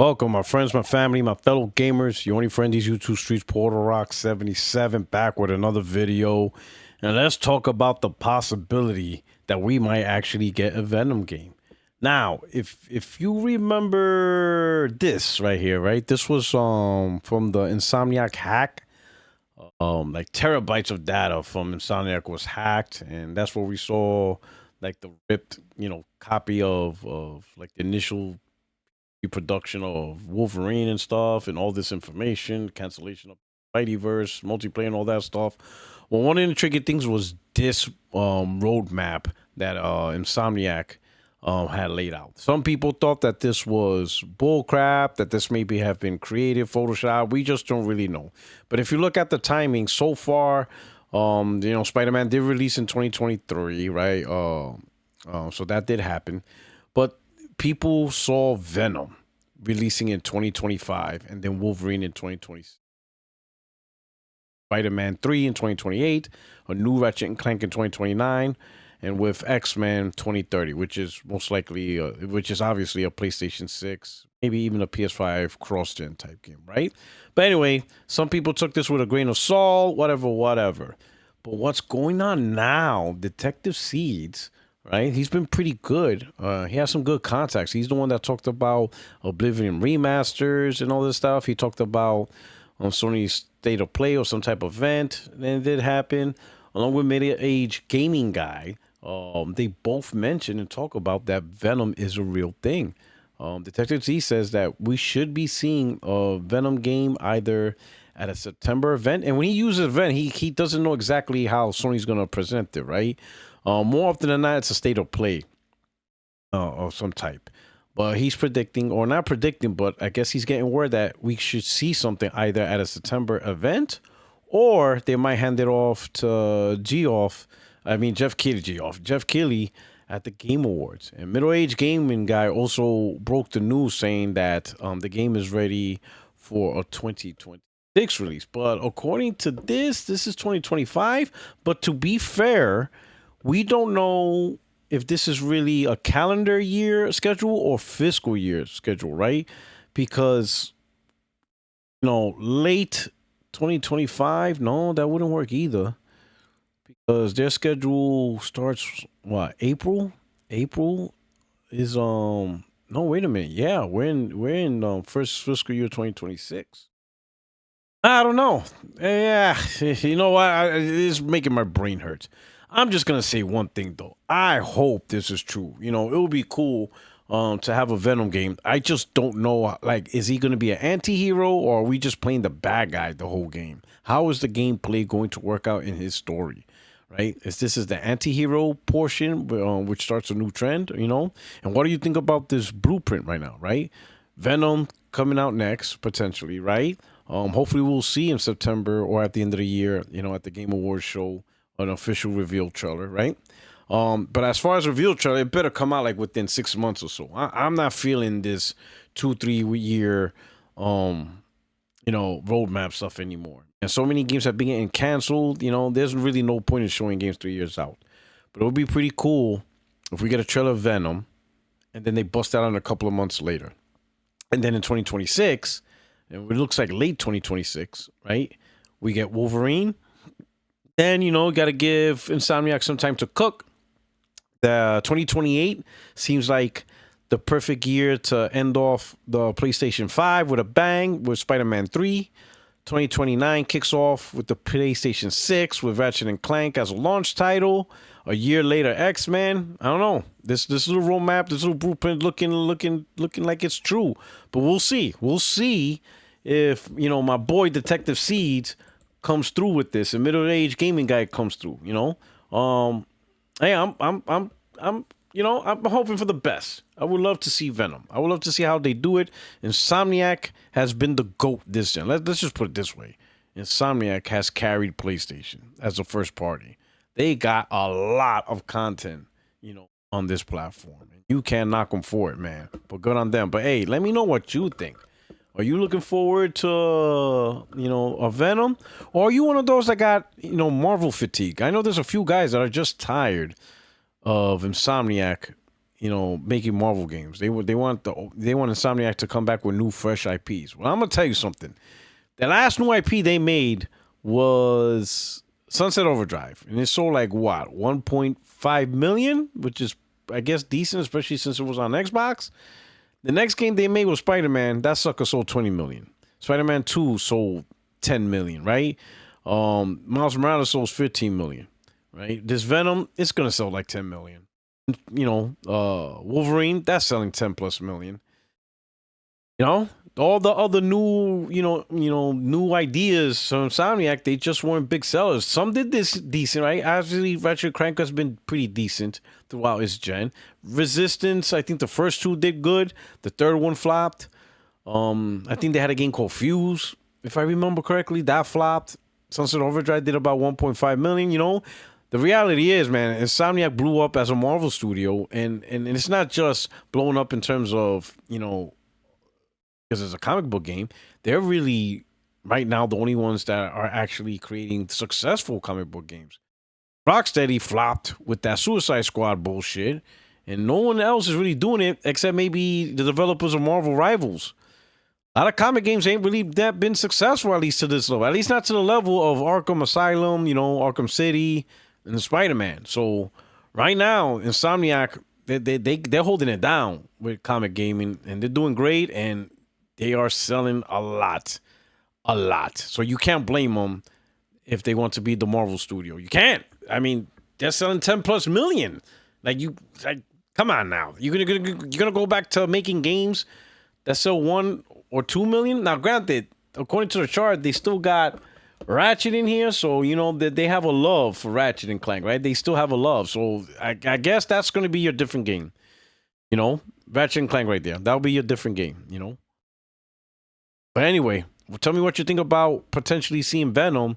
Welcome, my friends, my family, my fellow gamers. Your only friend, these YouTube streets, Portal Rock 77, back with another video. And let's talk about the possibility that we might actually get a Venom game. Now, if you remember this right here, right? This was from the Insomniac hack. Like terabytes of data from Insomniac was hacked, and that's where we saw like the ripped, copy of like the initial production of Wolverine and stuff, and all this information, cancellation of Spideyverse, multiplayer, and all that stuff. Well, one of the tricky things was this roadmap that Insomniac had laid out. Some people thought that this was bullcrap, that this maybe have been created, Photoshop. We just don't really know. But if you look at the timing so far, Spider-Man did release in 2023, right? So that did happen. But people saw Venom releasing in 2025 and then Wolverine in 2026. Spider-Man 3 in 2028, a new Ratchet and Clank in 2029, and with X-Men 2030, which is most likely, which is obviously a PlayStation 6, maybe even a PS5 cross-gen type game, right? But anyway, some people took this with a grain of salt, whatever. But what's going on now, Detective Seeds, right? He's been pretty good. He has some good contacts. He's the one that talked about Oblivion remasters and all this stuff. He talked about Sony's State of Play or some type of event, and it did happen. Along with Middle-Age Gaming Guy, they both mention and talk about that Venom is a real thing. Detective Z says that we should be seeing a Venom game either at a September event, and when he uses event, he doesn't know exactly how Sony's going to present it, right? More often than not, it's a State of Play of some type. But he's predicting, or not predicting, but I guess he's getting word that we should see something either at a September event, or they might hand it off to Geoff Jeff Keighley at the Game Awards. And Middle-Aged Gaming Guy also broke the news saying that the game is ready for a 2026 release. But according to this is 2025. But to be fair, we don't know if this is really a calendar year schedule or fiscal year schedule, right? Because, late 2025, no, that wouldn't work either. Because their schedule starts, what, April? April is, no, wait a minute. Yeah, we're in first fiscal year 2026. I don't know. Yeah, you know what? It's making my brain hurt. I'm just gonna say one thing though. I hope this is true. It would be cool to have a Venom game. I just don't know. Like, is he gonna be an anti-hero, or are we just playing the bad guy the whole game? How is the gameplay going to work out in his story? Right? Is the anti-hero portion, which starts a new trend? And what do you think about this blueprint right now? Right? Venom coming out next potentially. Right? Hopefully we'll see in September or at the end of the year, at the Game Awards show, an official reveal trailer, right? But as far as reveal trailer, it better come out like within 6 months or so. I'm not feeling this 2-3 year, roadmap stuff anymore. And so many games have been getting canceled. There's really no point in showing games 3 years out. But it would be pretty cool if we get a trailer of Venom, and then they bust out on a couple of months later, and then in 2026. And it looks like late 2026, right? We get Wolverine. Then, got to give Insomniac some time to cook. The 2028 seems like the perfect year to end off the PlayStation 5 with a bang with Spider-Man 3. 2029 kicks off with the PlayStation 6 with Ratchet and Clank as a launch title. A year later, X-Men. I don't know. This little roadmap, this little blueprint looking like it's true. But we'll see. We'll see if my boy Detective Seeds comes through with this, and Middle-Aged Gaming Guy comes through. Hey, I'm hoping for the best. I would love to see Venom. I would love to see how they do it. Insomniac has been the GOAT this gen. Let's just put it this way. Insomniac has carried PlayStation as a first party. They got a lot of content, on this platform. You can't knock them for it, man. But good on them. But hey, let me know what you think. Are you looking forward to, a Venom? Or are you one of those that got, Marvel fatigue? I know there's a few guys that are just tired of Insomniac, making Marvel games. They want Insomniac to come back with new, fresh IPs. Well, I'm gonna tell you something. The last new IP they made was Sunset Overdrive, and it sold like what 1.5 million, which is I guess decent, especially since it was on Xbox. The next game they made was Spider-Man. That sucker sold 20 million. Spider-Man 2 sold 10 million, right? Miles Morales sold 15 million, right? This Venom, it's gonna sell like 10 million. Wolverine, that's selling 10 plus million. All the other new, new ideas from Insomniac, they just weren't big sellers. Some did this decent, right? Obviously, Ratchet Clank has been pretty decent throughout its gen. Resistance, I think the first two did good. The third one flopped. I think they had a game called Fuse, if I remember correctly. That flopped. Sunset Overdrive did about 1.5 million. The reality is, man, Insomniac blew up as a Marvel studio, and it's not just blowing up in terms of, because it's a comic book game. They're really, right now, the only ones that are actually creating successful comic book games. Rocksteady flopped with that Suicide Squad bullshit, and no one else is really doing it except maybe the developers of Marvel Rivals. A lot of comic games ain't really that been successful, at least to this level. At least not to the level of Arkham Asylum, Arkham City, and Spider-Man. So right now, Insomniac, they're holding it down with comic gaming, and they're doing great, and they are selling a lot. So you can't blame them if they want to be the Marvel studio. You can't. I mean, they're selling 10 plus million. Come on now. You're gonna go back to making games that sell 1 or 2 million? Now, granted, according to the chart, they still got Ratchet in here, so that they have a love for Ratchet and Clank, right? They still have a love. So I guess that's gonna be your different game. Ratchet and Clank right there. That'll be your different game, But anyway, tell me what you think about potentially seeing Venom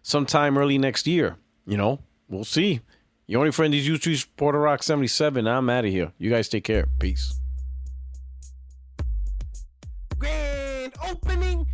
sometime early next year. We'll see. Your only friend is YouTube Porter Rock 77. I'm out of here. You guys take care. Peace. Grand opening